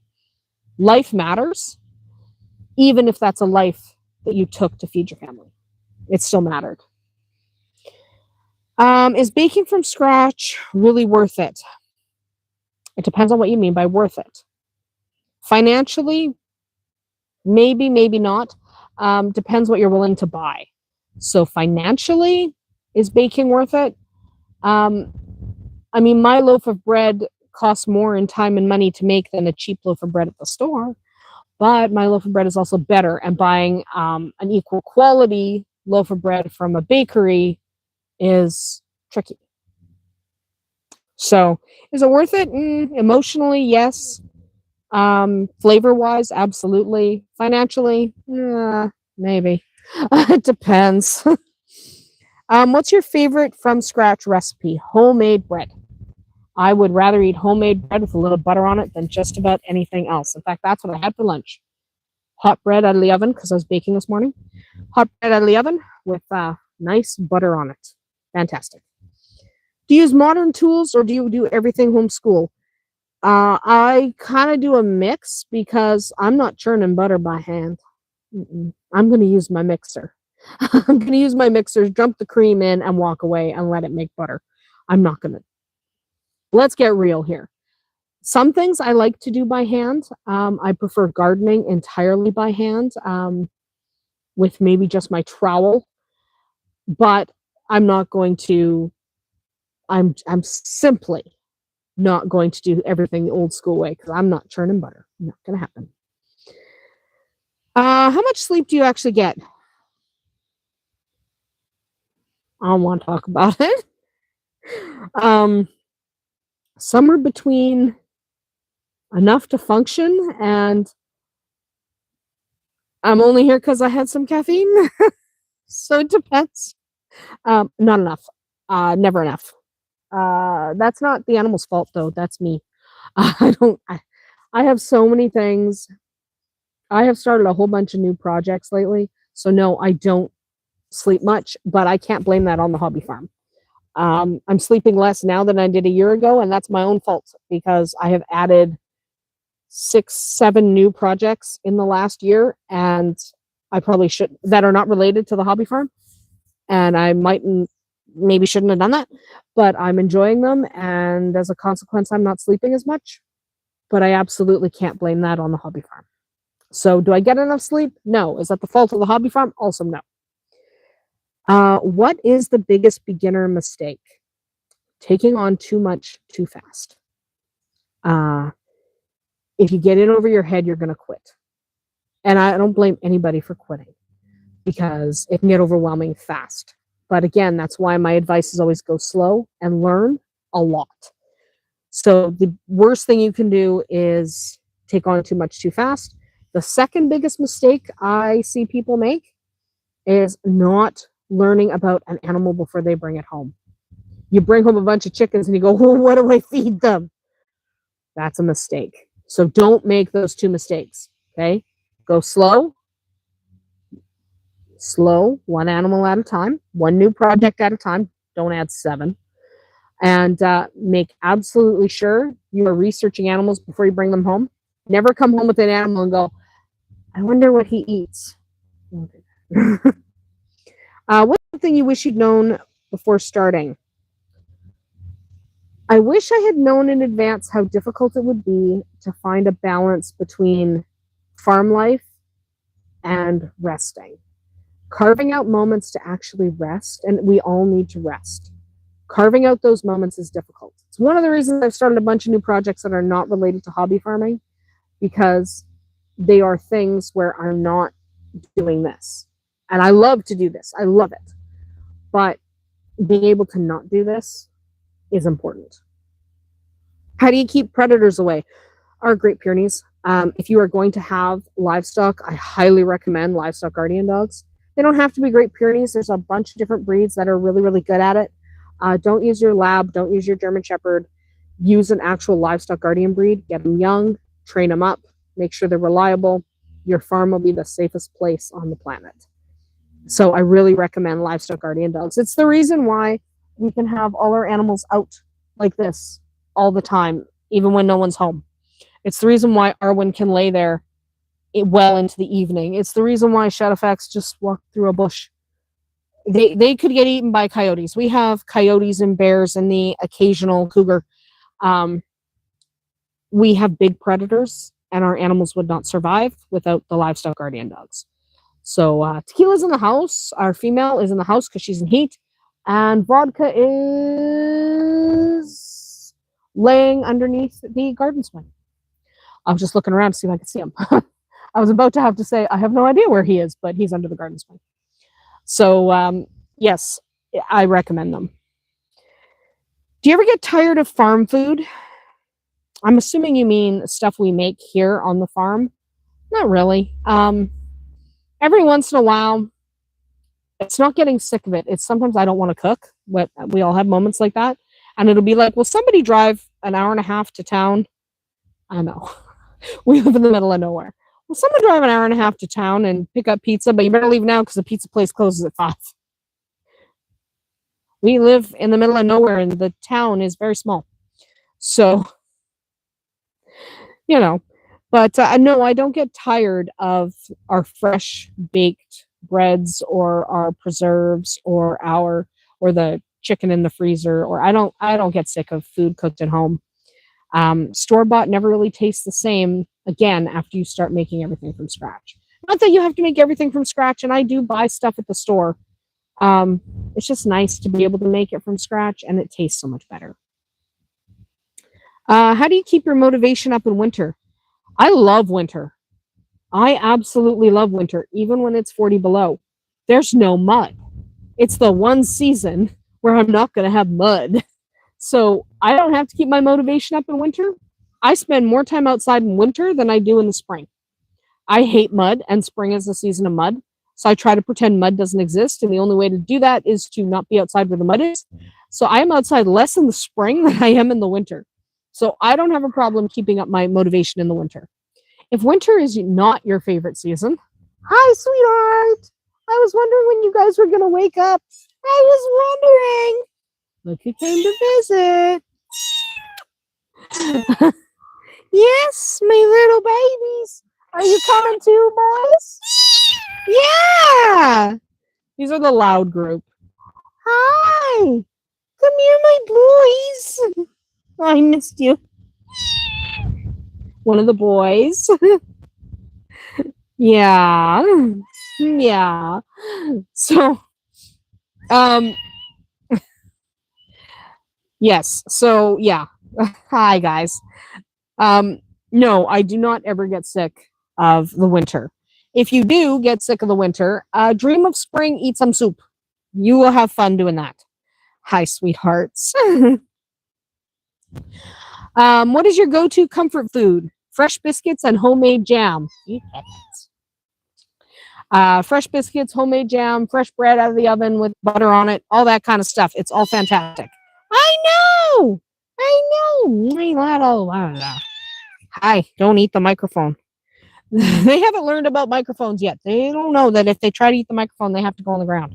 Life matters, even if that's a life that you took to feed your family. It still mattered. Is baking from scratch really worth it? It depends on what you mean by worth it. Financially, maybe, maybe not. Depends what you're willing to buy. So financially, is baking worth it? I mean, my loaf of bread costs more in time and money to make than a cheap loaf of bread at the store. But my loaf of bread is also better, and buying an equal quality loaf of bread from a bakery is tricky. So, is it worth it? Emotionally, yes. Flavor wise, absolutely. Financially, maybe. It depends. What's your favorite from scratch recipe? Homemade bread. I would rather eat homemade bread with a little butter on it than just about anything else. In fact, that's what I had for lunch. Hot bread out of the oven because I was baking this morning. Hot bread out of the oven with nice butter on it. Fantastic. Do you use modern tools or do you do everything homeschool? I kind of do a mix because I'm not churning butter by hand. I'm going to use my mixer. I'm going to use my mixer, dump the cream in, and walk away and let it make butter. I'm not going to. Let's get real here. Some things I like to do by hand. I prefer gardening entirely by hand with maybe just my trowel. But I'm not going to. I'm simply not going to do everything the old school way because I'm not churning butter. Not going to happen. How much sleep do you actually get? I don't want to talk about it. Somewhere between enough to function and I'm only here because I had some caffeine. So it depends. Not enough. Never enough. That's not the animal's fault though. That's me. I don't. I have so many things. I have started a whole bunch of new projects lately. So no, I don't sleep much, but I can't blame that on the hobby farm. I'm sleeping less now than I did a year ago, and that's my own fault because I have added 6, 7 new projects in the last year, and I probably should that are not related to the hobby farm, and I maybe shouldn't have done that, but I'm enjoying them, and as a consequence, I'm not sleeping as much. But I absolutely can't blame that on the hobby farm. So, do I get enough sleep? No. Is that the fault of the hobby farm? Also, no. What is the biggest beginner mistake? Taking on too much too fast. If you get in over your head, you're going to quit. And I don't blame anybody for quitting because it can get overwhelming fast. But again, that's why my advice is always go slow and learn a lot. So the worst thing you can do is take on too much too fast. The second biggest mistake I see people make is not learning about an animal before they bring it home. You bring home a bunch of chickens and you go, well, what do I feed them? That's a mistake. So don't make those 2 mistakes. Okay. Go slow, one animal at a time, one new project at a time. Don't add 7. And make absolutely sure you are researching animals before you bring them home. Never come home with an animal and go, I wonder what he eats. What's something you wish you'd known before starting? I wish I had known in advance how difficult it would be to find a balance between farm life and resting. Carving out moments to actually rest, and we all need to rest. Carving out those moments is difficult. It's one of the reasons I've started a bunch of new projects that are not related to hobby farming, because they are things where I'm not doing this. And I love to do this. I love it. But being able to not do this is important. How do you keep predators away? Our Great Pyrenees. If you are going to have livestock, I highly recommend livestock guardian dogs. They don't have to be Great Pyrenees. There's a bunch of different breeds that are really, really good at it. Don't use your lab. Don't use your German Shepherd. Use an actual livestock guardian breed. Get them young. Train them up. Make sure they're reliable. Your farm will be the safest place on the planet. So I really recommend livestock guardian dogs. It's the reason why we can have all our animals out like this all the time, even when no one's home. It's the reason why Arwen can lay there well into the evening. It's the reason why Shadowfax just walked through a bush. They could get eaten by coyotes. We have coyotes and bears and the occasional cougar. We have big predators, and our animals would not survive without the livestock guardian dogs. So Tequila's in the house. Our female is in the house because she's in heat. And Vodka is laying underneath the garden swing. I was just looking around to see if I could see him. I was about to have to say, I have no idea where he is, but he's under the garden swing. So, yes, I recommend them. Do you ever get tired of farm food? I'm assuming you mean stuff we make here on the farm. Not really. Every once in a while, it's not getting sick of it. It's sometimes I don't want to cook, but we all have moments like that. And it'll be like, will somebody drive an hour and a half to town? I know. We live in the middle of nowhere. Will someone drive an hour and a half to town and pick up pizza? But you better leave now because the pizza place closes at 5. We live in the middle of nowhere and the town is very small. So, but no, I don't get tired of our fresh baked breads or our preserves or the chicken in the freezer, or I don't get sick of food cooked at home. Store-bought never really tastes the same again after you start making everything from scratch. Not that you have to make everything from scratch, and I do buy stuff at the store. It's just nice to be able to make it from scratch, and it tastes so much better. How do you keep your motivation up in winter? I love winter. I absolutely love winter, even when it's 40 below. There's no mud. It's the one season where I'm not going to have mud. So I don't have to keep my motivation up in winter. I spend more time outside in winter than I do in the spring. I hate mud, and spring is the season of mud. So I try to pretend mud doesn't exist, and the only way to do that is to not be outside where the mud is. So I am outside less in the spring than I am in the winter. So I don't have a problem keeping up my motivation in the winter. If winter is not your favorite season, hi, sweetheart. I was wondering when you guys were going to wake up. I was wondering. Look who came to visit. Yes, my little babies. Are you coming too, boys? Yeah. These are the loud group. Hi. Come here, my boys. I missed you. One of the boys. Yeah. Yeah. So, yes. So, yeah. Hi, guys. No, I do not ever get sick of the winter. If you do get sick of the winter, dream of spring, eat some soup. You will have fun doing that. Hi, sweethearts. What is your go-to comfort food? Fresh biscuits and homemade jam. Fresh biscuits, homemade jam, fresh bread out of the oven with butter on it, all that kind of stuff. It's all fantastic. I know. Hi, don't eat the microphone. They haven't learned about microphones yet. They don't know that if they try to eat the microphone, they have to go on the ground.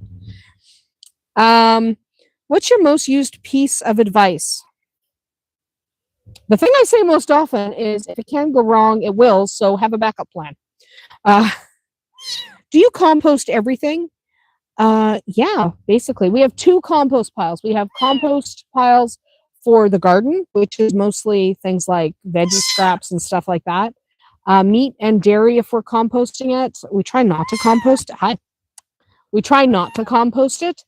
What's your most used piece of advice? The thing I say most often is, if it can go wrong, it will, so have a backup plan. Do you compost everything? Yeah, basically. We have 2 compost piles. We have compost piles for the garden, which is mostly things like veggie scraps and stuff like that. Meat and dairy, if we're composting it. We try not to compost it. Hi. We try not to compost it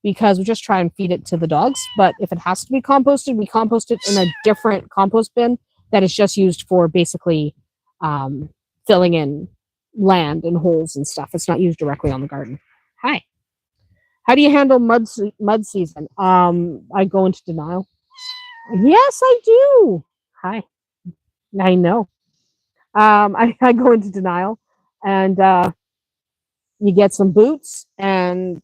because we just try and feed it to the dogs. But if it has to be composted, we compost it in a different compost bin that is just used for basically filling in land and holes and stuff. It's not used directly on the garden. Hi. How do you handle mud season? I go into denial. Yes, I do. Hi. I know. I go into denial, and you get some boots, and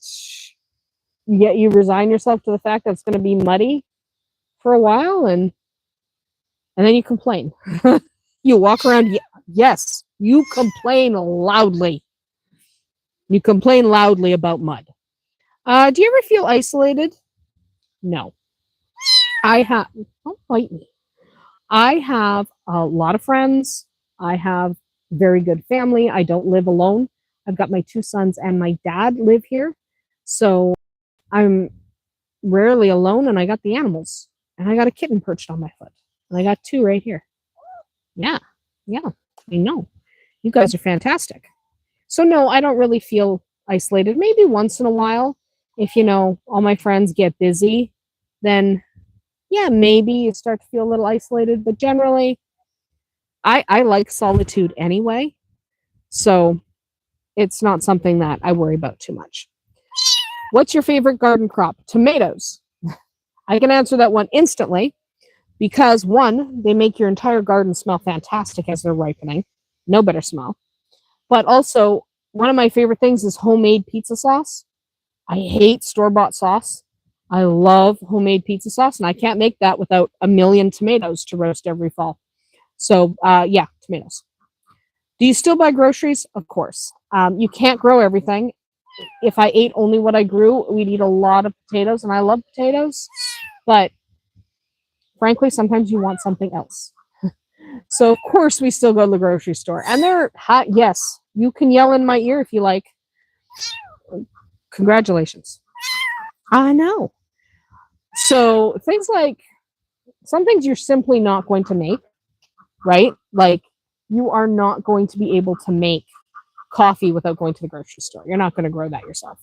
you resign yourself to the fact that it's going to be muddy for a while, and then you complain. You walk around. Yes, you complain loudly. You complain loudly about mud. Do you ever feel isolated? No. Don't bite me. I have a lot of friends. I have very good family. I don't live alone. I've got my 2 sons and my dad live here. So I'm rarely alone, and I got the animals. And I got a kitten perched on my foot. And I got 2 right here. Yeah. I know. You guys are fantastic. So no, I don't really feel isolated. Maybe once in a while, if all my friends get busy, then yeah, maybe you start to feel a little isolated, but generally, I like solitude anyway. So it's not something that I worry about too much. What's your favorite garden crop? Tomatoes. I can answer that one instantly because one, they make your entire garden smell fantastic as they're ripening. No better smell. But also, one of my favorite things is homemade pizza sauce. I hate store-bought sauce. I love homemade pizza sauce, and I can't make that without a million tomatoes to roast every fall. So, yeah, tomatoes. Do you still buy groceries? Of course. You can't grow everything. If I ate only what I grew, we'd eat a lot of potatoes, and I love potatoes. But frankly, sometimes you want something else. So, of course, we still go to the grocery store. And they're hot. Yes, you can yell in my ear if you like. Congratulations. I know. So, things like some things you're simply not going to make, right? Like, you are not going to be able to make coffee without going to the grocery store. You're not going to grow that yourself.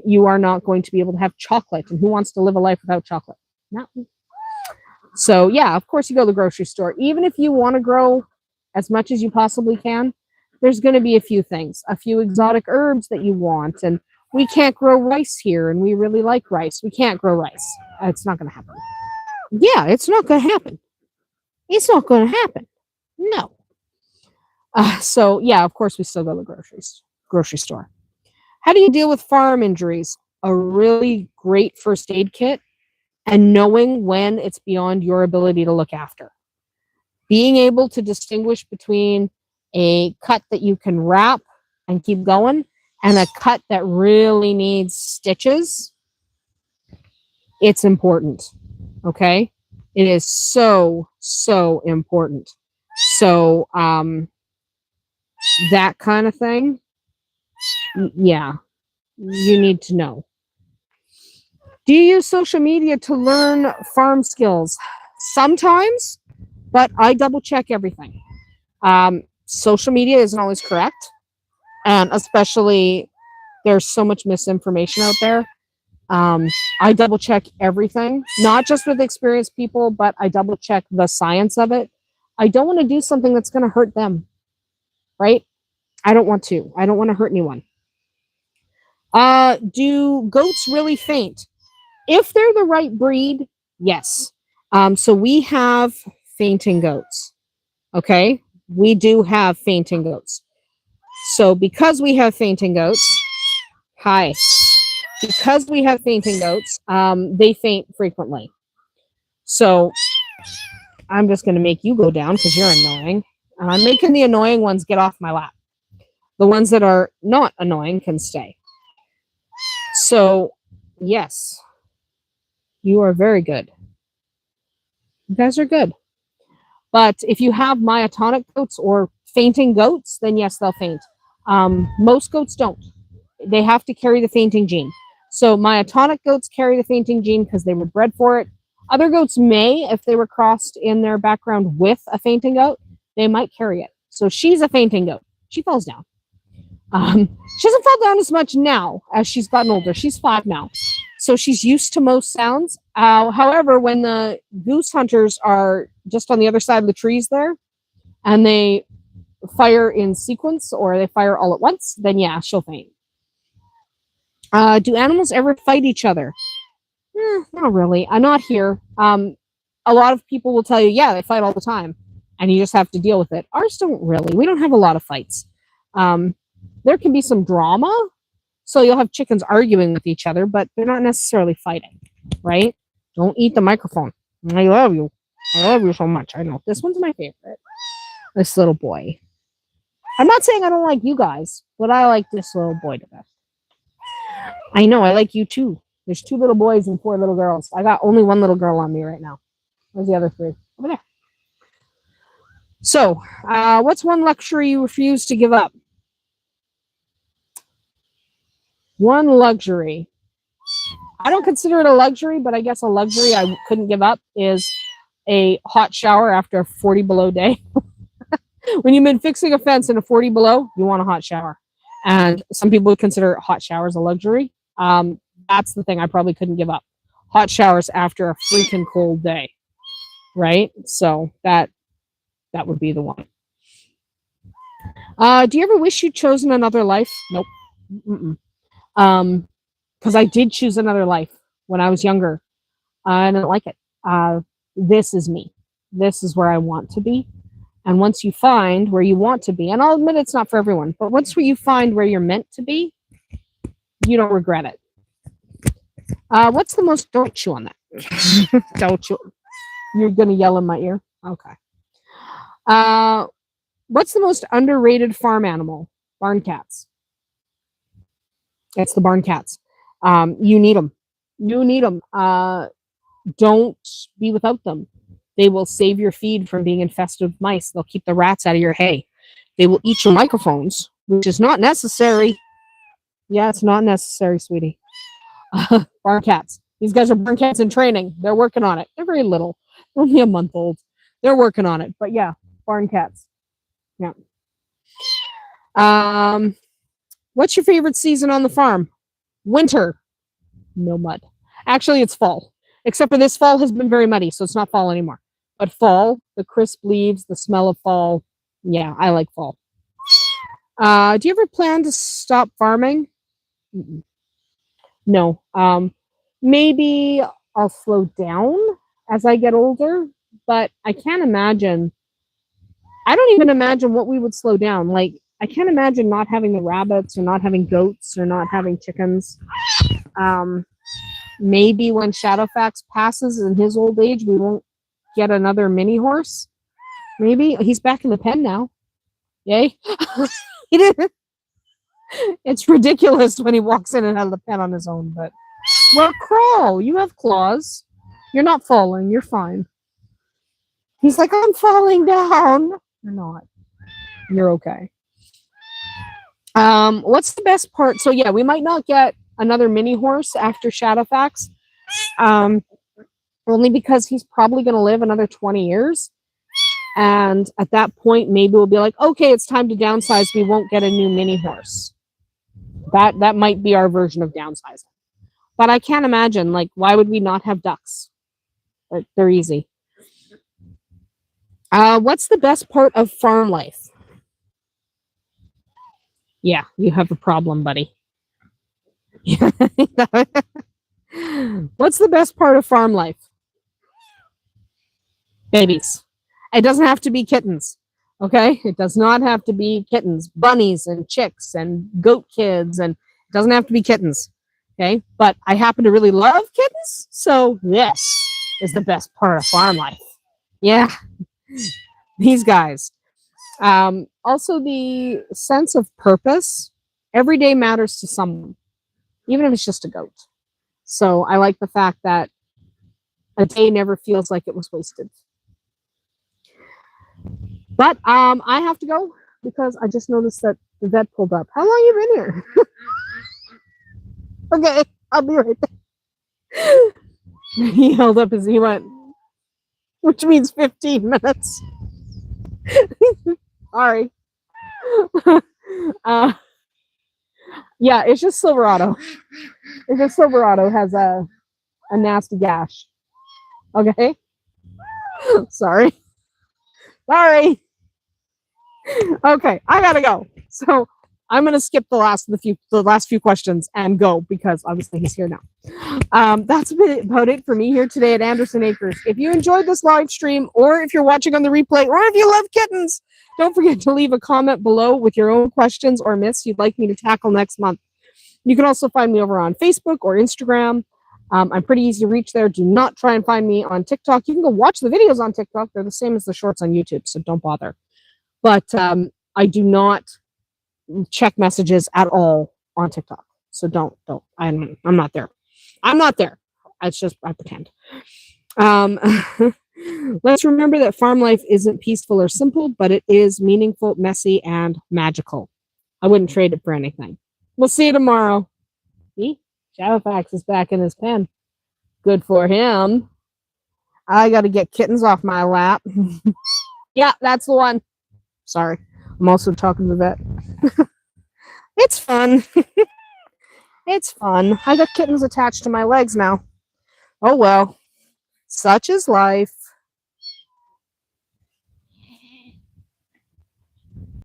You are not going to be able to have chocolate. And who wants to live a life without chocolate? Not me. So, yeah, of course, you go to the grocery store. Even if you want to grow as much as you possibly can, there's going to be a few things, a few exotic herbs that you want. And we can't grow rice here, and we really like rice. We can't grow rice. It's not going to happen. Yeah, it's not going to happen. It's not going to happen. No. So, yeah, of course, we still go to the grocery store. How do you deal with farm injuries? A really great first aid kit and knowing when it's beyond your ability to look after. Being able to distinguish between a cut that you can wrap and keep going and a cut that really needs stitches, it's important. Okay? It is so, so important. So, that kind of thing, yeah, you need to know. Do you use social media to learn farm skills? Sometimes, but I double check everything. Social media isn't always correct, and especially there's so much misinformation out there. I double check everything, not just with experienced people, but I double check the science of it. I don't want to do something that's going to hurt them, right? I don't want to. I don't want to hurt anyone. Do goats really faint? If they're the right breed, yes. So we have fainting goats. Okay? We do have fainting goats. So because we have fainting goats, hi. Because we have fainting goats, they faint frequently. So I'm just going to make you go down because you're annoying. And I'm making the annoying ones get off my lap. The ones that are not annoying can stay. So, yes, you are very good. You guys are good. But if you have myotonic goats or fainting goats, then yes, they'll faint. Most goats don't. They have to carry the fainting gene. So myotonic goats carry the fainting gene because they were bred for it. Other goats may, if they were crossed in their background with a fainting goat, they might carry it. So she's a fainting goat. She falls down. She doesn't fall down as much now as she's gotten older. She's 5 now. So she's used to most sounds. However, when the goose hunters are just on the other side of the trees there and they fire in sequence or they fire all at once, then yeah, she'll faint. Do animals ever fight each other? Not really. Not here. A lot of people will tell you, yeah, they fight all the time and you just have to deal with it. Ours don't really. We don't have a lot of fights. There can be some drama. So you'll have chickens arguing with each other, but they're not necessarily fighting, right? Don't eat the microphone. I love you. I love you so much. I know. This one's my favorite. This little boy. I'm not saying I don't like you guys, but I like this little boy the best. I know. I like you too. There's 2 little boys and 4 little girls. I got only 1 little girl on me right now. Where's the other 3? Over there. So, what's one luxury you refuse to give up? One luxury. I don't consider it a luxury, but I guess a luxury I couldn't give up is a hot shower after a 40 below day. When you've been fixing a fence in a 40 below, you want a hot shower. And some people would consider hot showers a luxury. That's the thing I probably couldn't give up. hot showers after a freaking cold day, right? So that would be the one. Do you ever wish you'd chosen another life? Nope. Because I did choose another life when I was younger. I didn't like it. This is me. This is where I want to be. And once you find where you want to be, and I'll admit it's not for everyone, but once you find where you're meant to be, you don't regret it. What's the most, don't chew on that. Don't chew. You're going to yell in my ear? Okay. What's the most underrated farm animal? Barn cats. It's the barn cats. You need them. You need them. Don't be without them. They will save your feed from being infested with mice. They'll keep the rats out of your hay. They will eat your microphones, which is not necessary. Yeah, it's not necessary, sweetie. Barn cats. These guys are barn cats in training. They're working on it. They're very little. They're only a month old. They're working on it. But yeah, barn cats. Yeah. What's your favorite season on the farm? Winter. No mud. Actually, it's fall. Except for this fall has been very muddy, so it's not fall anymore. But fall, the crisp leaves, the smell of fall. Yeah, I like fall. Do you ever plan to stop farming? No. Maybe I'll slow down as I get older, but I can't imagine. I don't even imagine what we would slow down. Like, I can't imagine not having the rabbits or not having goats or not having chickens. Maybe when Shadowfax passes in his old age, we won't get another mini horse. Maybe. He's back in the pen now. Yay. He didn't. It's ridiculous when he walks in and out of the pen on his own, but well, crawl. You have claws. You're not falling. You're fine. He's like, I'm falling down. You're not. You're okay. What's the best part? So yeah, we might not get another mini horse after Shadowfax. Only because he's probably going to live another 20 years. And at that point, maybe we'll be like, okay, it's time to downsize. We won't get a new mini horse. That might be our version of downsizing. But I can't imagine, like, why would we not have ducks? They're easy. What's the best part of farm life? Yeah, you have a problem, buddy. What's the best part of farm life? Babies. It doesn't have to be kittens. Okay? It does not have to be kittens. Bunnies and chicks and goat kids, and it doesn't have to be kittens. Okay? But I happen to really love kittens, so this is the best part of farm life. Yeah. These guys. Also, the sense of purpose. Every day matters to someone, even if it's just a goat. So I like the fact that a day never feels like it was wasted. But I have to go because I just noticed that the vet pulled up. How long you been here? Okay, I'll be right there. He held up as he went, which means 15 minutes. Sorry. Yeah, it's just Silverado. It's just Silverado has a nasty gash. Okay? Sorry. Sorry. Okay, I gotta go. So I'm gonna skip the last few questions and go because obviously he's here now. That's about it for me here today at Andersen Acres. If you enjoyed this live stream, or if you're watching on the replay, or if you love kittens, don't forget to leave a comment below with your own questions or myths you'd like me to tackle next month. You can also find me over on Facebook or Instagram. I'm pretty easy to reach there. Do not try and find me on TikTok. You can go watch the videos on TikTok. They're the same as the shorts on YouTube, so don't bother. But I do not check messages at all on TikTok. So don't. I'm not there. I'm not there. It's just, I pretend. Let's remember that farm life isn't peaceful or simple, but it is meaningful, messy, and magical. I wouldn't trade it for anything. We'll see you tomorrow. See? Shadowfax is back in his pen. Good for him. I got to get kittens off my lap. Yeah, that's the one. Sorry. I'm also talking to the vet. It's fun. It's fun. I got kittens attached to my legs now. Oh well, such is life.